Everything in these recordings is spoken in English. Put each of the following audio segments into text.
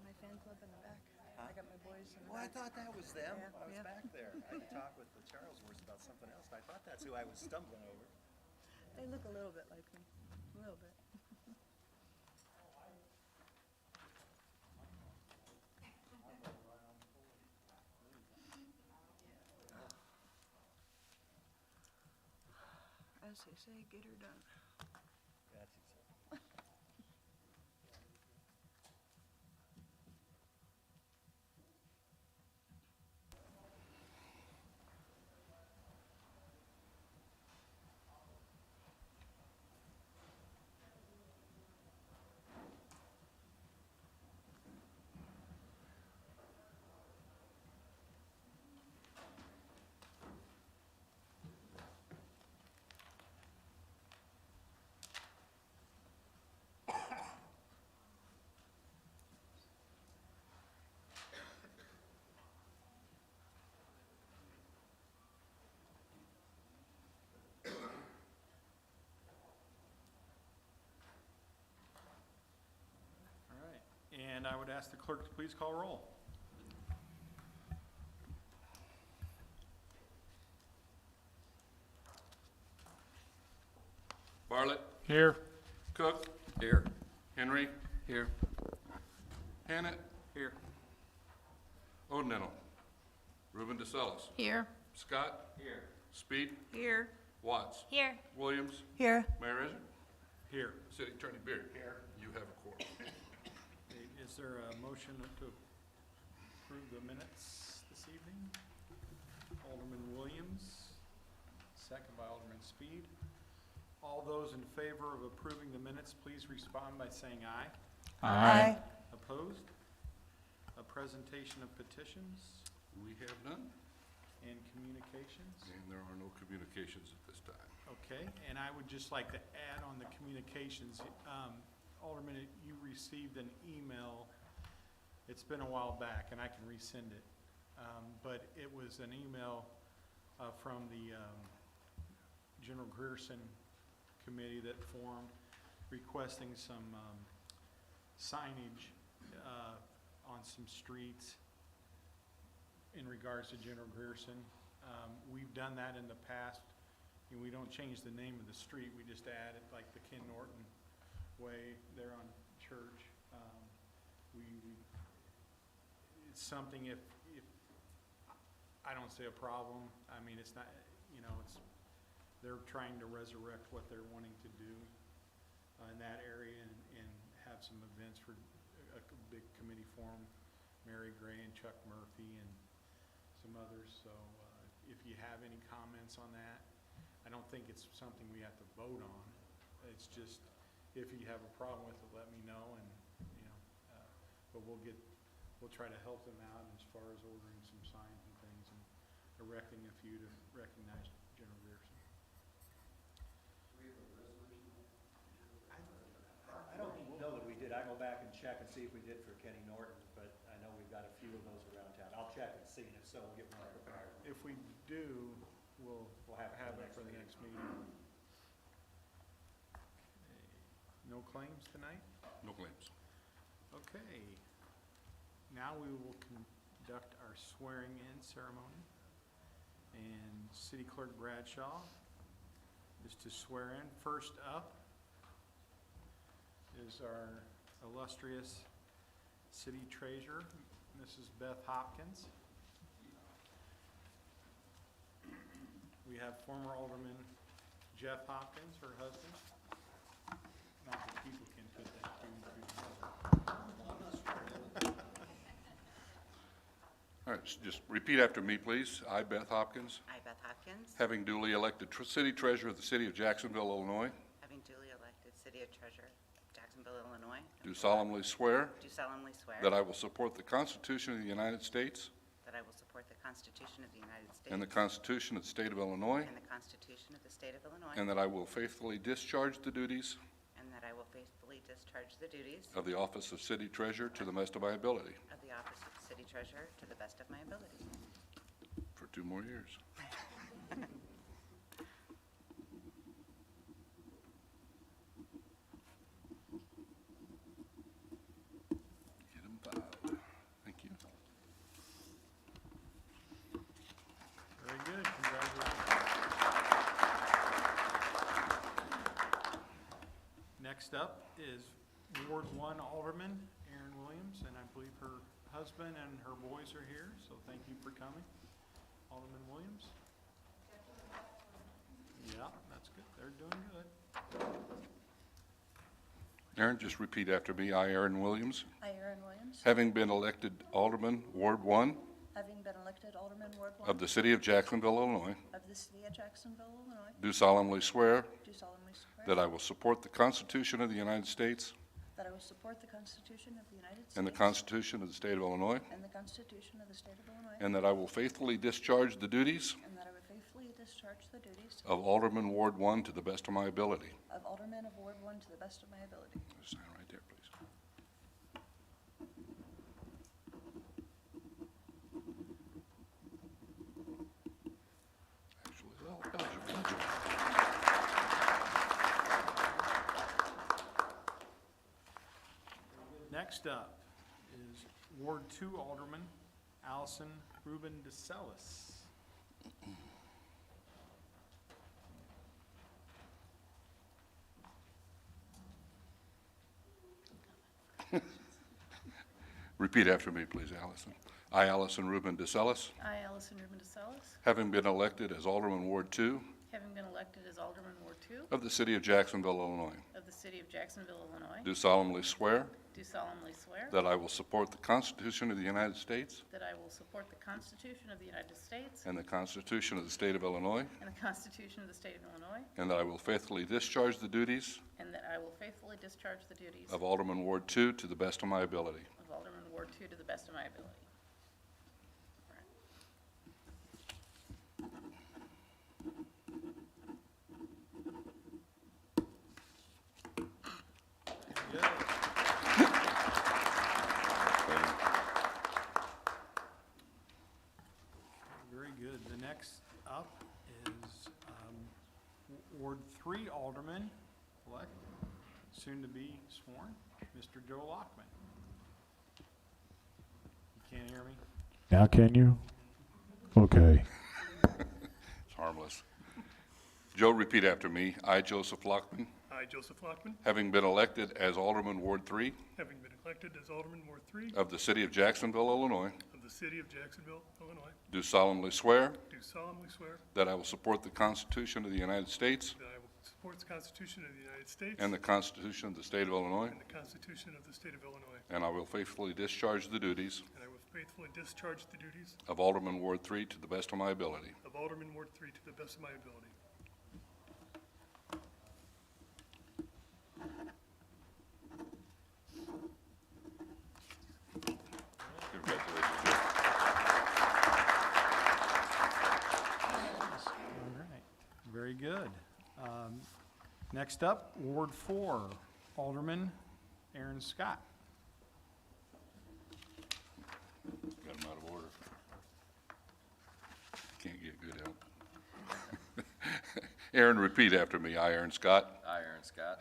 my fan club in the back. Huh? I got my boys in the Well, I back. thought that was them. Yeah, I was yeah. back there. I had to talk with the Charlesworths about something else, and I thought that's who I was stumbling over. They look a little bit like me. A little bit. As they say, get her done. Gotcha. All right, and I would ask the clerk to please call roll. Bartlett. Here. Cook. Here. Henry. Here. Hannett. Here. Odenenel. Ruben DeSellis. Here. Scott. Here. Speed. Here. Watts. Here. Williams. Here. Mayor Resident. Here. City Attorney Beard. Here. You have a quorum. Okay, is there a motion to approve the minutes this evening? Alderman Williams, second by Alderman Speed. All those in favor of approving the minutes, please respond by saying aye. Aye. Opposed? A presentation of petitions We have none, and communications. and there are no communications at this time. Okay, and I would just like to add on the communications, Alderman, you received an email, it's been a while back, and I can resend it, but it was an email from the General Grierson Committee that formed, requesting some signage on some streets in regards to General Grierson. We've done that in the past. And we don't change the name of the street, we just add it like the Ken Norton Way there on Church. It's something if I don't say a problem, I mean, it's not, you know, they're trying to resurrect what they're wanting to do in that area and have some events for a big committee forum, Mary Gray and Chuck Murphy and some others. So if you have any comments on that, I don't think it's something we have to vote on. It's just, if you have a problem with it, let me know, and, you know, but we'll try to help them out as far as ordering some signs and things and erecting a few to recognize General Grierson. I don't know that we did. I go back and check and see if we did for Kenny Norton, but I know we've got a few of those around town. I'll check and see, and if so, we'll get one prepared. If we do, we'll have it for the next meeting. Okay. No claims tonight? No claims. Okay. Now we will conduct our swearing-in ceremony. And City Clerk Bradshaw is to swear in. First up is our illustrious City Treasurer, Mrs. Beth Hopkins. We have former Alderman Jeff Hopkins, her husband. Not that people can put that through. All right, so just repeat after me, please. I, Beth Hopkins, I, Beth Hopkins, having duly elected City Treasurer of the City of Jacksonville, Illinois, having duly elected City Treasurer of Jacksonville, Illinois, do solemnly swear do solemnly swear that I will support the Constitution of the United States that I will support the Constitution of the United States and the Constitution of the State of Illinois, and the Constitution of the State of Illinois, and that I will faithfully discharge the duties and that I will faithfully discharge the duties of the office of City Treasurer to the best of my ability of the office of City Treasurer to the best of my ability. for 2 more years. Get 'em filed. Next up is Ward 1 Alderman Erin Williams, and I believe her husband and her boys are here, so thank you for coming. Alderman Williams? Yeah, that's good. They're doing good. Aaron, just repeat after me. I, Aaron Williams, I, Aaron Williams, having been elected Alderman, Ward 1 having been elected Alderman Ward 1 of the City of Jacksonville, Illinois, of the City of Jacksonville, Illinois, do solemnly swear do solemnly swear that I will support the Constitution of the United States that I will support the Constitution of the United States and the Constitution of the State of Illinois, and the Constitution of the State of Illinois, and that I will faithfully discharge the duties and that I will faithfully discharge the duties of Alderman, Ward 1 to the best of my ability. of Alderman of Ward 1 to the best of my ability. Sign right there, please. Actually, well, eligible. Next up is Ward 2 Alderman Allison Ruben DeCellis. Repeat after me, please, Allison. I, Allison Ruben DeCellis, I, Allison Ruben DeSalis, having been elected as Alderman, Ward 2 having been elected as Alderman Ward 2 of the City of Jacksonville, Illinois, of the City of Jacksonville, Illinois, do solemnly swear do solemnly swear that I will support the Constitution of the United States that I will support the Constitution of the United States and the Constitution of the State of Illinois, and the Constitution of the State of Illinois, and that I will faithfully discharge the duties and that I will faithfully discharge the duties of Alderman, Ward 2 to the best of my ability. of Alderman Ward 2 to the best of my ability. Very good. The next up is Ward 3 Alderman, elect, soon to be sworn, Mr. Joe Lockman. You can't hear me? Now can you? Okay. It's harmless. Joe, repeat after me. I, Joseph Lockman, I, Joseph Lockman, having been elected as Alderman, Ward 3 having been elected as Alderman Ward 3 of the City of Jacksonville, Illinois, of the City of Jacksonville, Illinois, do solemnly swear do solemnly swear that I will support the Constitution of the United States that I will support the Constitution of the United States and the Constitution of the State of Illinois, and the Constitution of the State of Illinois, and I will faithfully discharge the duties and I will faithfully discharge the duties of Alderman, Ward 3 to the best of my ability. of Alderman Ward 3 to the best of my ability. Congratulations, Joe. All right, very good. Next up, Ward 4 Alderman Aaron Scott. Got them out of order. Can't get good help. Aaron, repeat after me. I, Aaron Scott, I, Aaron Scott,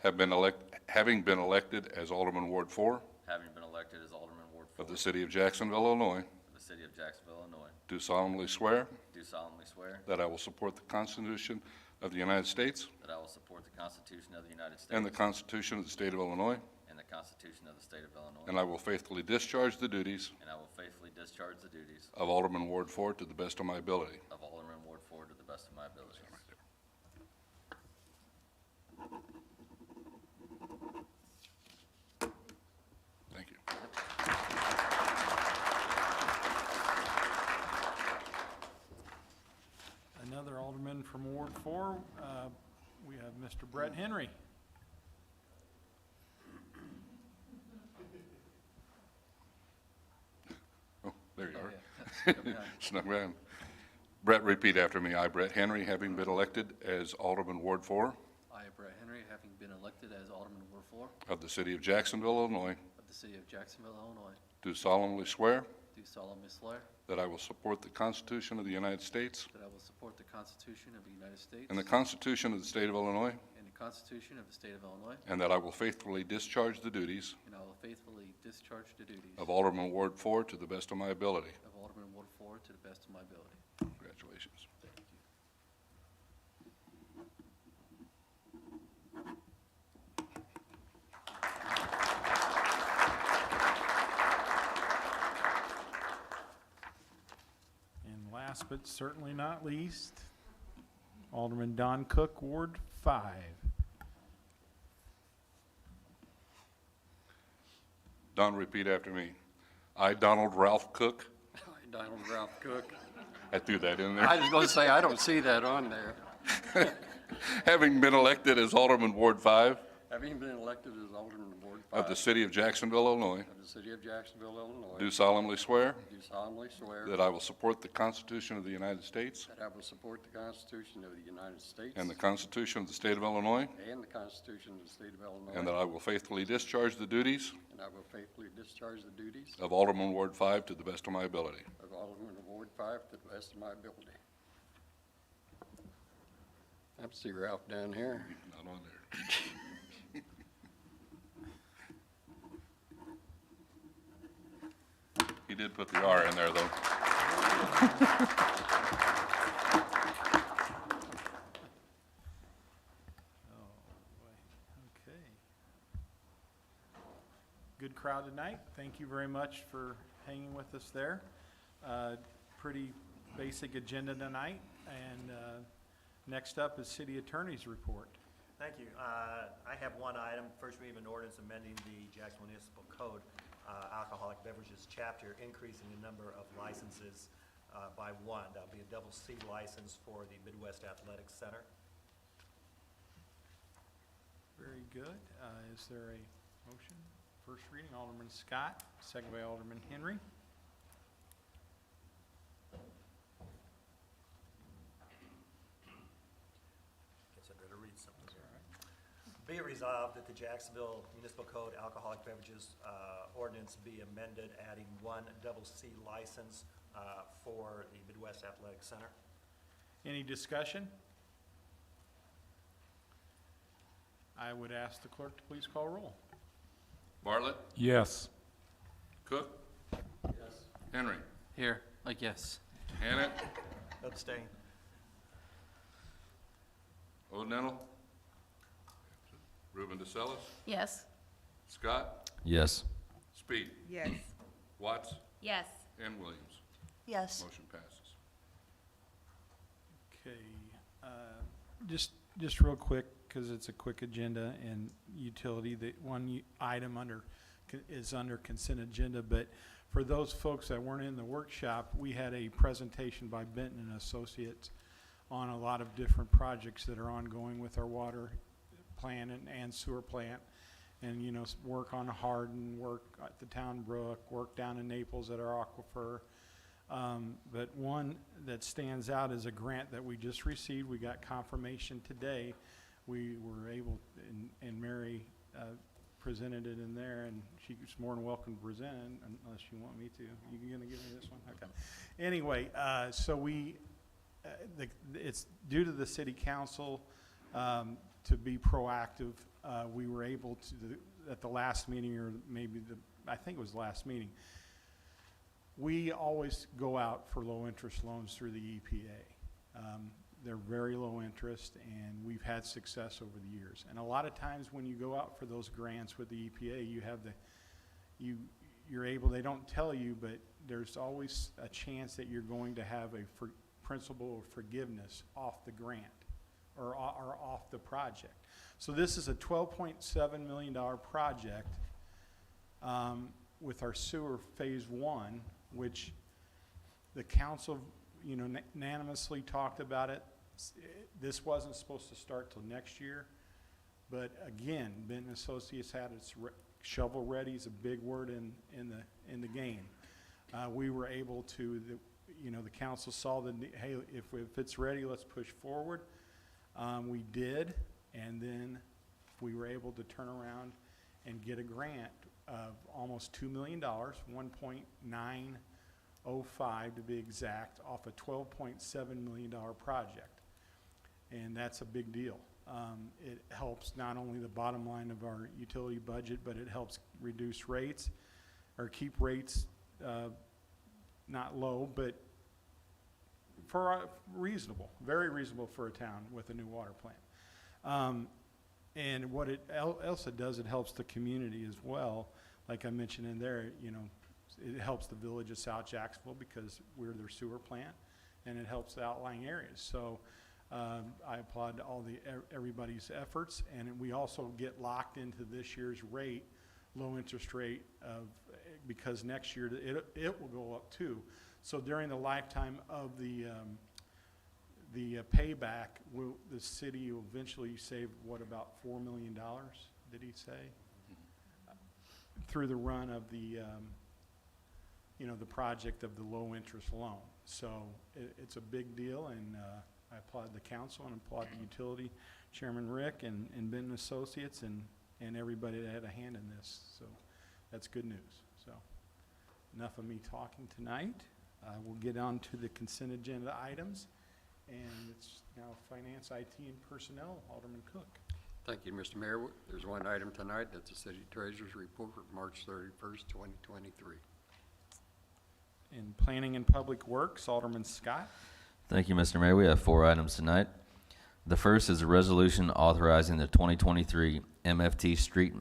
having been elected as Alderman, Ward 4 having been elected as Alderman Ward 4 of the City of Jacksonville, Illinois, of the City of Jacksonville, Illinois, do solemnly swear do solemnly swear that I will support the Constitution of the United States that I will support the Constitution of the United States and the Constitution of the State of Illinois, and the Constitution of the State of Illinois, and I will faithfully discharge the duties and I will faithfully discharge the duties of Alderman, Ward 4 to the best of my ability. of Alderman Ward 4 to the best of my abilities. Thank you. Another alderman from Ward 4, we have Mr. Brett Henry. Oh, there you are. Snuck around. Brett, repeat after me. I, Brett Henry, having been elected as Alderman, Ward 4 I, Brett Henry, having been elected as Alderman Ward 4 of the City of Jacksonville, Illinois, of the City of Jacksonville, Illinois, do solemnly swear do solemnly swear that I will support the Constitution of the United States that I will support the Constitution of the United States and the Constitution of the State of Illinois, and the Constitution of the State of Illinois, and that I will faithfully discharge the duties and I will faithfully discharge the duties of Alderman, Ward 4 to the best of my ability. of Alderman Ward 4 to the best of my ability. Congratulations. Thank you. Last but certainly not least, Alderman Don Cook, Ward 5. Don, repeat after me. I, Donald Ralph Cook, Donald Ralph Cook. I threw that in I there, was going to say, I don't see that on there. having been elected as Alderman Ward 5 Having been elected as Alderman of Ward 5 of the city of Jacksonville, Illinois, of the city of Jacksonville, Illinois, do solemnly swear do solemnly swear that I will support the Constitution of the United States that I will support the Constitution of the United States and the Constitution of the state of Illinois, and the Constitution of the state of Illinois, and that I will faithfully discharge the duties and I will faithfully discharge the duties of Alderman Ward 5 to the best of my ability. of Alderman of Ward 5 to the best of my ability. I see Ralph down here. Not on there. He did put the R in there, though. Oh, boy. Okay. Good crowd tonight. Thank you very much for hanging with us there. Pretty basic agenda tonight. And next up is City Attorney's Report. Thank you. I have one item. First reading of an ordinance amending the Jacksonville Municipal Code, alcoholic beverages chapter, increasing the number of licenses by one. That'll be a double C license for the Midwest Athletic Center. Very good. Is there a motion? First reading, Alderman Scott, second by Alderman Henry. Guess I better read something. Be it resolved that the Jacksonville Municipal Code alcoholic beverages ordinance be amended, adding one double C license for the Midwest Athletic Center. Any discussion? I would ask the clerk to please call roll. Bartlett, Yes. Cook? Yes. Henry? Here, yes. Hannett? Abstain. O'Donnell? Ruben DeSellis? Yes. Scott? Yes. Speed? Yes. Watts? Yes. And Williams? Yes. Motion passes. Okay, just real quick, because it's a quick agenda and utility, the one item is under consent agenda, but for those folks that weren't in the workshop, we had a presentation by Benton and Associates on a lot of different projects that are ongoing with our water plant and sewer plant. And, you know, work on Hardin, work at the Town Brook, work down in Naples at our aquifer. But one that stands out is a grant that we just received. We got confirmation today. We were able, and Mary presented it in there, and she's more than welcome to present it, unless you want me to. You gonna give me this one? Okay. Anyway, so it's due to the city council to be proactive. We were able to, at the last meeting, or maybe I think it was the last meeting, we always go out for low-interest loans through the EPA. They're very low interest, and we've had success over the years. And a lot of times when you go out for those grants with the EPA, you have you're able, they don't tell you, but there's always a chance that you're going to have a principal of forgiveness off the grant or off the project. So this is a $12.7 million project with our sewer phase 1, which the council, you know, unanimously talked about it. This wasn't supposed to start till next year, but again, Benton Associates had its shovel ready is a big word in the game. We were able to, the council saw hey, if it's ready, let's push forward. We did, and then we were able to turn around and get a grant of almost $2 million, 1.905 to be exact, off a $12.7 million project. And that's a big deal. It helps not only the bottom line of our utility budget, but it helps reduce rates or keep rates not low, but for reasonable, very reasonable for a town with a new water plant. And what it else it does, it helps the community as well. Like I mentioned in there, it helps the village of South Jacksonville because we're their sewer plant, and it helps the outlying areas. So I applaud everybody's efforts, and we also get locked into this year's rate, low interest rate because next year it will go up too. So during the lifetime of the payback, the city will eventually save, what, about $4 million, did he say? Through the run of the project of the low-interest loan. So it's a big deal, and I applaud the council and applaud the utility, Chairman Rick and Benton Associates, and everybody that had a hand in this. So that's good news. So enough of me talking tonight. We'll get on to the consent agenda items, and it's now Finance, IT, and Personnel. Alderman Cook. Thank you, Mr. Mayor. There's one item tonight, that's the city treasurer's report for March 31st, 2023. In Planning and Public Works, Alderman Scott. Thank you, Mr. Mayor. We have 4 items tonight. The first is a resolution authorizing the 2023 MFT Street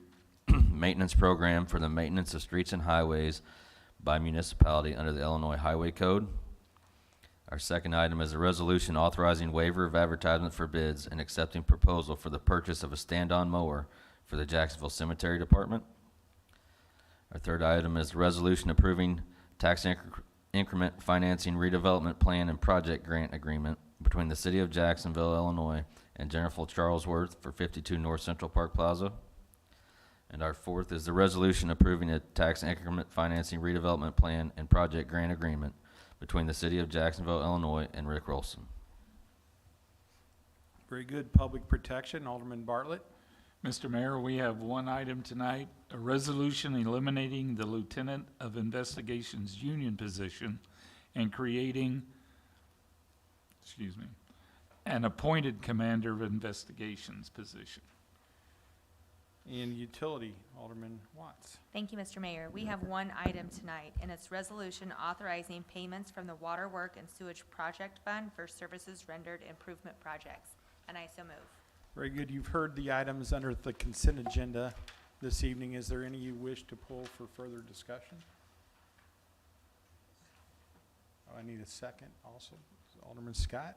Maintenance Program for the maintenance of streets and highways by municipality under the Illinois Highway Code. Our second item is a resolution authorizing waiver of advertisement for bids and accepting proposal for the purchase of a stand-on mower for the Jacksonville Cemetery Department. Our third item is a resolution approving tax increment financing redevelopment plan and project grant agreement between the City of Jacksonville, Illinois, and Jennifer Charlesworth for 52 North Central Park Plaza. And our fourth is the resolution approving a tax increment financing redevelopment plan and project grant agreement between the City of Jacksonville, Illinois, and Rick Rolson. Very good. Public Protection, Alderman Bartlett. Mr. Mayor, we have one item tonight, a resolution eliminating the Lieutenant of Investigations union position and creating, an appointed Commander of Investigations position. In Utility, Alderman Watts. Thank you, Mr. Mayor. We have one item tonight, and it's resolution authorizing payments from the Water Work and Sewage Project Fund for services rendered improvement projects. And I so move. Very good. You've heard the items under the consent agenda this evening. Is there any you wish to pull for further discussion? Oh, I need a second also. Alderman Scott.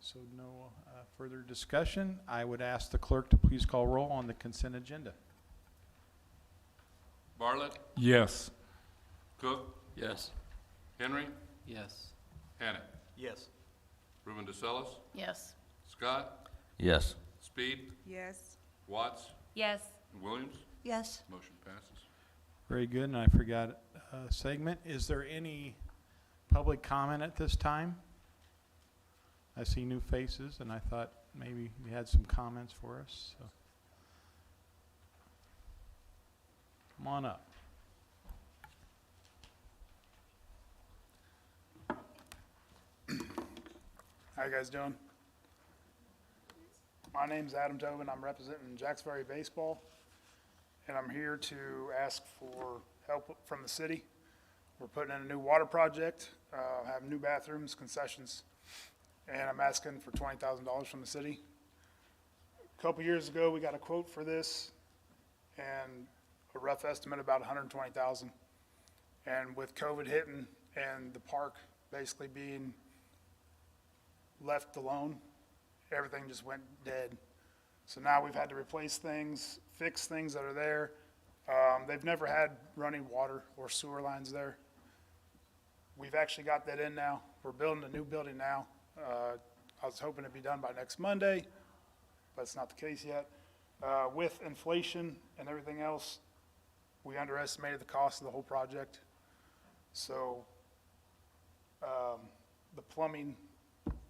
So no further discussion. I would ask the clerk to please call roll on the consent agenda. Bartlett, Yes. Cook, Yes. Henry, Yes. Hannon, Yes. Ruben DeSellis, Yes. Scott, Yes. Speed, Yes. Watts, Yes. and Williams. Yes. Motion passes. Very good, and I forgot a segment. Is there any public comment at this time? I see new faces, and I thought maybe you had some comments for us. So. Come on up. How you guys doing? My name's Adam Tobin. I'm representing Jacksonville Baseball, and I'm here to ask for help from the city. We're putting in a new water project, have new bathrooms, concessions, and I'm asking for $20,000 from the city. A couple years ago, we got a quote for this, and a rough estimate about $120,000. And with COVID hitting and the park basically being left alone, everything just went dead. So now we've had to replace things, fix things that are there. They've never had running water or sewer lines there. We've actually got that in now. We're building a new building now. I was hoping it'd be done by next Monday, but it's not the case yet. With inflation and everything else, we underestimated the cost of the whole project. So the plumbing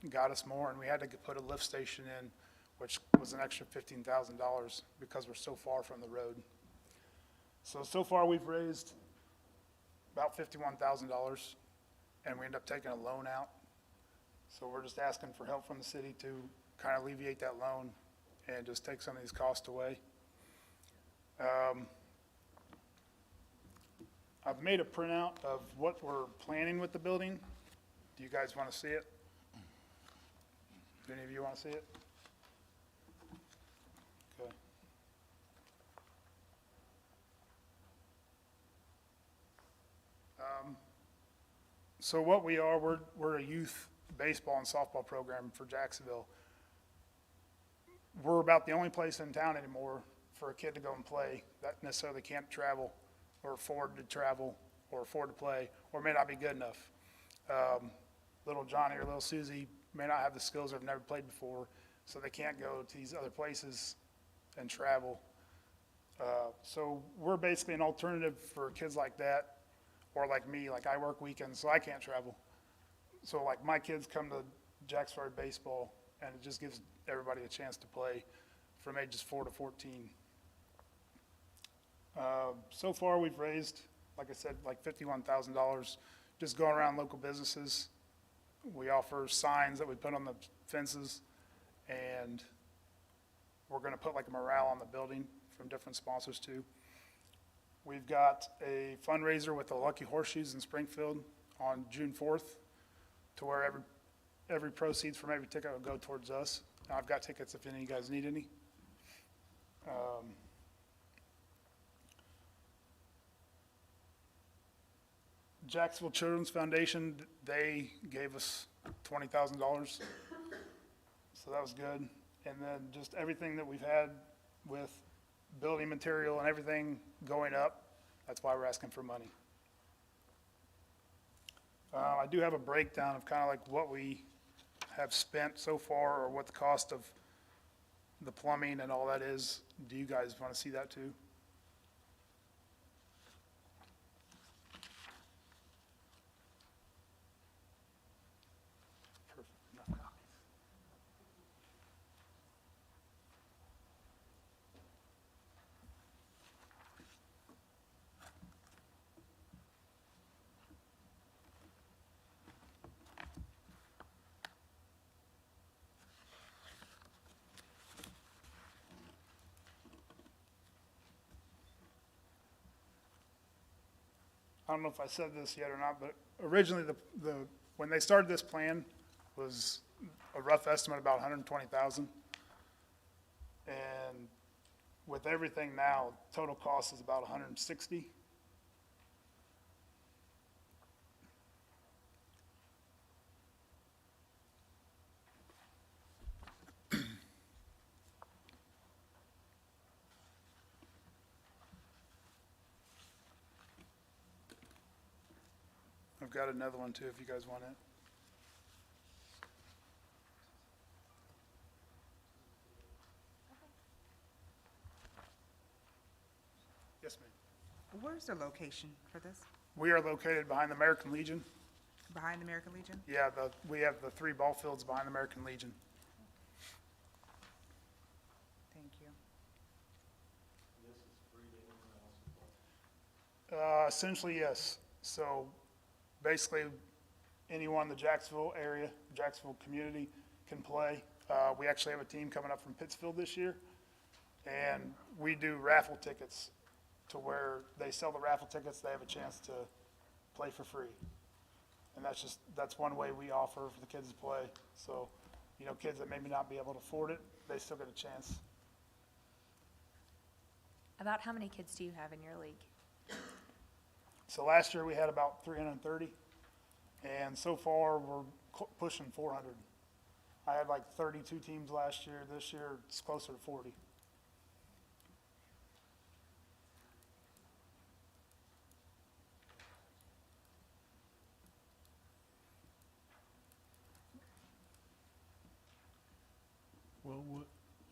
got us more, and we had to put a lift station in, which was an extra $15,000 because we're so far from the road. So far we've raised about $51,000, and we end up taking a loan out. So we're just asking for help from the city to kind of alleviate that loan and just take some of these costs away. I've made a printout of what we're planning with the building. Do you guys want to see it? Do any of you want to see it? Okay. So what we are, we're a youth baseball and softball program for Jacksonville. We're about the only place in town anymore for a kid to go and play that necessarily can't travel or afford to travel or afford to play or may not be good enough. Little Johnny or little Susie may not have the skills or have never played before, so they can't go to these other places and travel. So we're basically an alternative for kids like that, or like me, like I work weekends, so I can't travel. So like my kids come to Jacksonville baseball, and it just gives everybody a chance to play from ages 4 to 14. So far, we've raised, like I said, like $51,000, just going around local businesses. We offer signs that we put on the fences, and we're gonna put like a mural on the building from different sponsors too. We've got a fundraiser with the Lucky Horseshoes in Springfield on June 4th, to where every proceeds from every ticket will go towards us. And I've got tickets if any of you guys need any. Jacksonville Children's Foundation, they gave us $20,000, so that was good. And then just everything that we've had with building material and everything going up, that's why we're asking for money. I do have a breakdown of kind of like what we have spent so far, or what the cost of the plumbing and all that is. Do you guys want to see that too? Perfect. Enough copies. I don't know if I said this yet or not, but originally when they started this plan was a rough estimate about 120,000. And with everything now, total cost is about 160. I've got another one too, if you guys want it. Yes, ma'am. Where's the location for this? We are located behind the American Legion. Behind the American Legion? Yeah, we have the 3 ball fields behind the American Legion. Thank you. Essentially, yes. So basically, anyone in the Jacksonville area, Jacksonville community can play. We actually have a team coming up from Pittsfield this year, and we do raffle tickets to where they sell the raffle tickets, they have a chance to play for free. And that's one way we offer for the kids to play. So, you know, kids that maybe not be able to afford it, they still get a chance. About how many kids do you have in your league? So last year we had about 330, and so far we're pushing 400. I had like 32 teams last year. This year it's closer to 40. Well,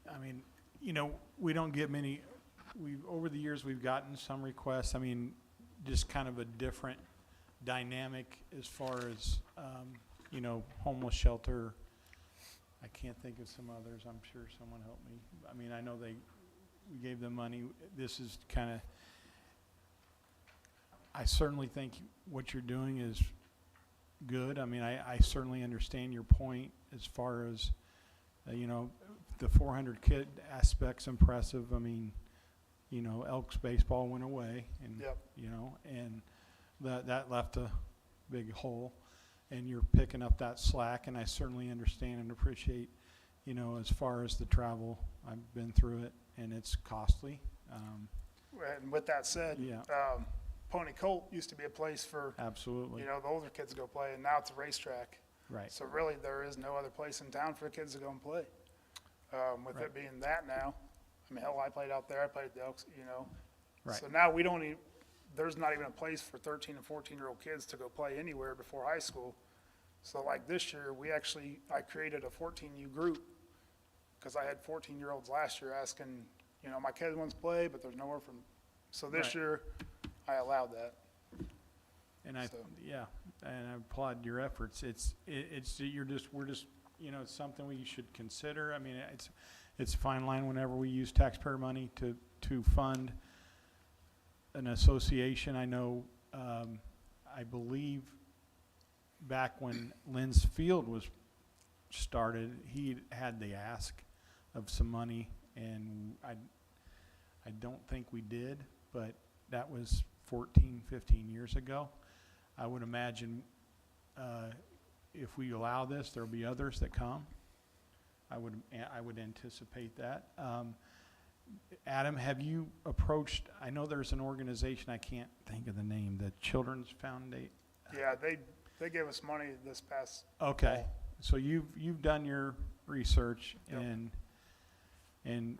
I mean, you know, we don't get many, over the years, we've gotten some requests. I mean, just kind of a different dynamic as far as, you know, homeless shelter. I can't think of some others. I'm sure someone helped me. I mean, I know we gave them money. This is kind of, I certainly think what you're doing is good. I mean, I certainly understand your point as far as, you know, the 400 kid aspect's impressive. I mean, you know, Elks baseball went away, and Yep. you know, and that left a big hole, and you're picking up that slack, and I certainly understand and appreciate, you know, as far as the travel. I've been through it, and it's costly. And with that said, Yeah. Pony Colt used to be a place for, Absolutely. you know, the older kids to go play, and now it's a racetrack. Right. So really, there is no other place in town for the kids to go and play. With Right. it being that now, I mean, hell, I played out there, I played at the Elks, you know. Right. So now we don't even, there's not even a place for 13 and 14-year-old kids to go play anywhere before high school. So like this year, I created a 14U group, because I had 14-year-olds last year asking, you know, my kid wants to play, but there's nowhere from, so this Right. year, I allowed that. And I, So- yeah, and I applaud your efforts. We're just, you know, it's something we should consider. I mean, it's a fine line whenever we use taxpayer money to fund an association. I know, I believe back when Lynn's Field was started, he had the ask of some money, and I don't think we did, but that was 14, 15 years ago. I would imagine if we allow this, there'll be others that come. I would anticipate that. Adam, have you approached, I know there's an organization, I can't think of the name, the Children's Foundation? Yeah, they gave us money this past. Okay, fall. so you've done your research, Yep. and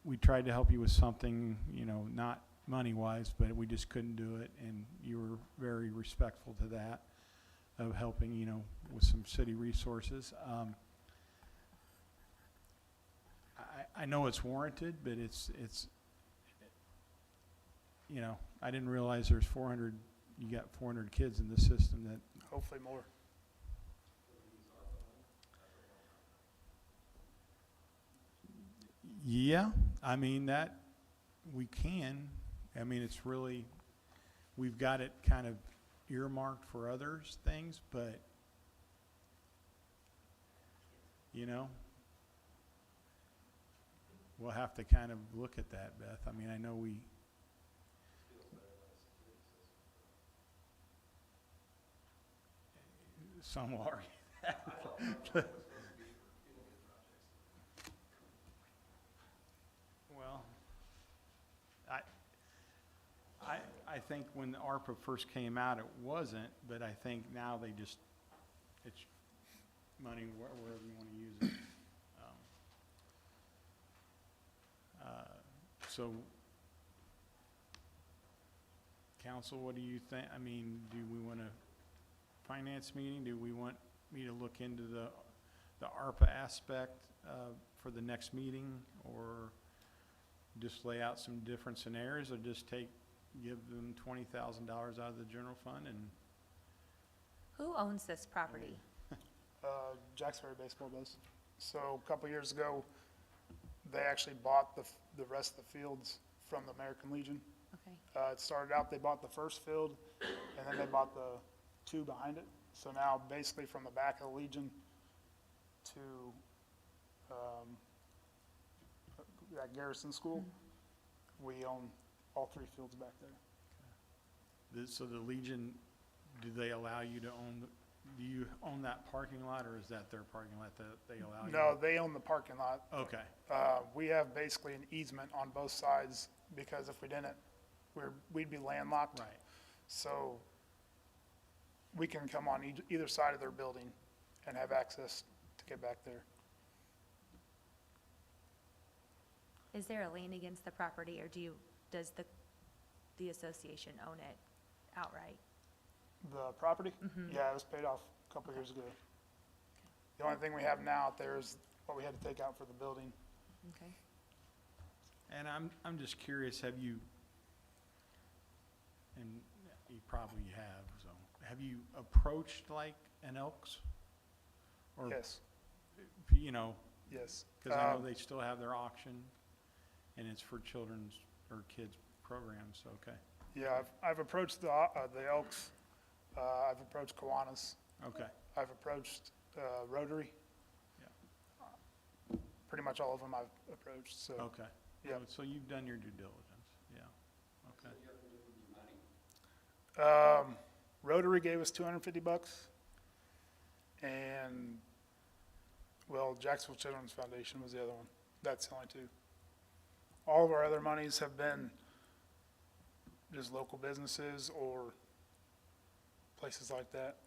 we tried to help you with something, you know, not money-wise, but we just couldn't do it, and you were very respectful to that, of helping, you know, with some city resources. I know it's warranted, but it's, you know, I didn't realize there's 400, you got 400 kids in the system that, Hopefully more. yeah, I mean, that, we can. I mean, it's really, we've got it kind of earmarked for others things, but, you know, we'll have to kind of look at that, Beth. I mean, I know we, some will argue that. Well, I think when the ARPA first came out, it wasn't, but I think now it's money wherever you want to use it. So, council, what do you think? I mean, do we want a finance meeting? Do we want me to look into the ARPA aspect for the next meeting, or just lay out some different scenarios, or just give them $20,000 out of the general fund? And Who owns this property? Jacksonville Baseball does. So a couple years ago, they actually bought the rest of the fields from the American Legion. Okay. It started out, they bought the first field, and then they bought the two behind it. So now, basically, from the back of the Legion to that Garrison School, we own all three fields back there. so the Legion, do they allow you to own, do you own that parking lot, or is that their parking lot that they allow you? No, they own the parking lot. Okay, We have basically an easement on both sides, because if we didn't, we'd be landlocked. right. So we can come on either side of their building and have access to get back there. Is there a lien against the property, or does the association own it outright? The property? Yeah, it was paid off a couple of years ago. The only thing we have now out there is what we had to take out for the building. Okay. And I'm just curious, have you, and you probably have, so, have you approached like an Elks? Or, Yes, you know, yes. because I know they still have their auction, and it's for children's or kids' programs, okay, Yeah, I've approached the Elks. I've approached Kiwanis. okay, I've approached Rotary. Yeah. Pretty much all of them I've approached, so. okay. Yeah. So you've done your due diligence, yeah, okay. Rotary gave us $250, and, well, Jacksonville Children's Foundation was the other one. That's the only two. All of our other monies have been just local businesses or places like that.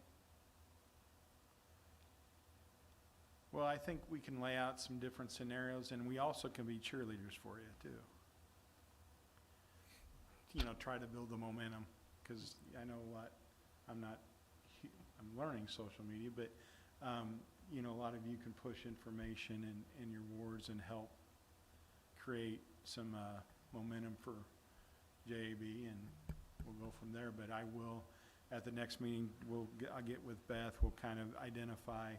Well, I think we can lay out some different scenarios, and we also can be cheerleaders for you, too. You know, try to build the momentum, because I know what, I'm learning social media, but, you know, a lot of you can push information in your wards and help create some momentum for JAB, and we'll go from there. But I will, at the next meeting, I'll get with Beth, we'll kind of identify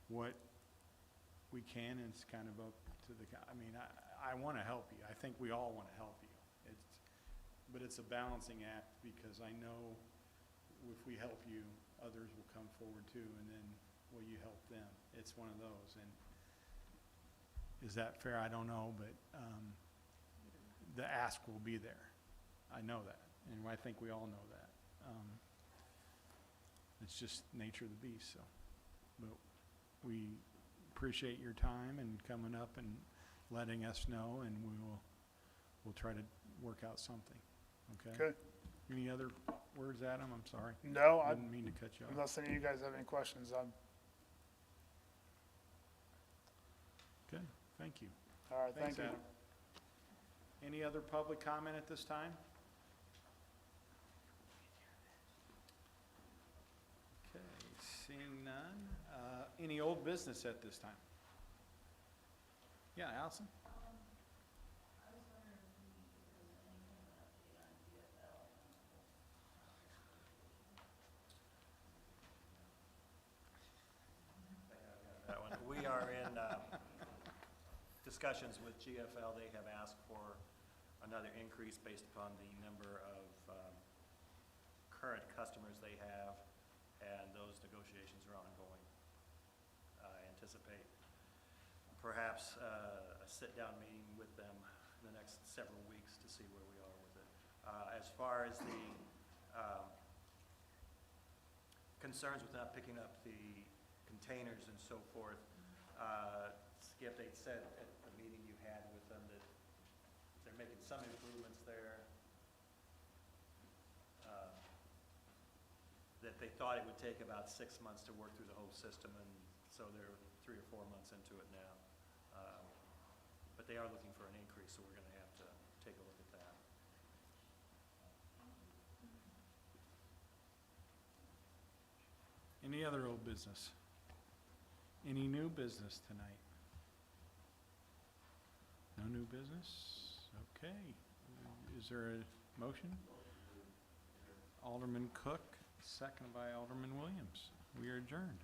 what we can, and it's kind of up to I mean, I want to help you. I think we all want to help you. But it's a balancing act, because I know if we help you, others will come forward too, and then will you help them? It's one of those. And is that fair? I don't know, but the ask will be there. I know that, and I think we all know that. It's just nature of the beast. So, but we appreciate your time and coming up and letting us know, and we'll try to work out something. Okay? Okay. Any other words, Adam? I'm sorry. No, I, Didn't mean to cut you off. unless any of you guys have any questions, I'm, Okay, thank you. all right, Thanks, thank you. Adam. Any other public comment at this time? Okay, seeing none. Any old business at this time? Yeah, Allison? That one. We are in discussions with GFL. They have asked for another increase based upon the number of current customers they have, and those negotiations are ongoing. I anticipate perhaps a sit-down meeting with them in the next several weeks to see where we are with it. As far as the concerns with not picking up the containers and so forth, Skip, they said at the meeting you had with them that they're making some improvements there, that they thought it would take about 6 months to work through the whole system, and so they're 3 or 4 months into it now. But they are looking for an increase, so we're going to have to take a look at that. Any other old business? Any new business tonight? No new business? Okay. Is there a motion? Alderman Cook, second by Alderman Williams. We are adjourned.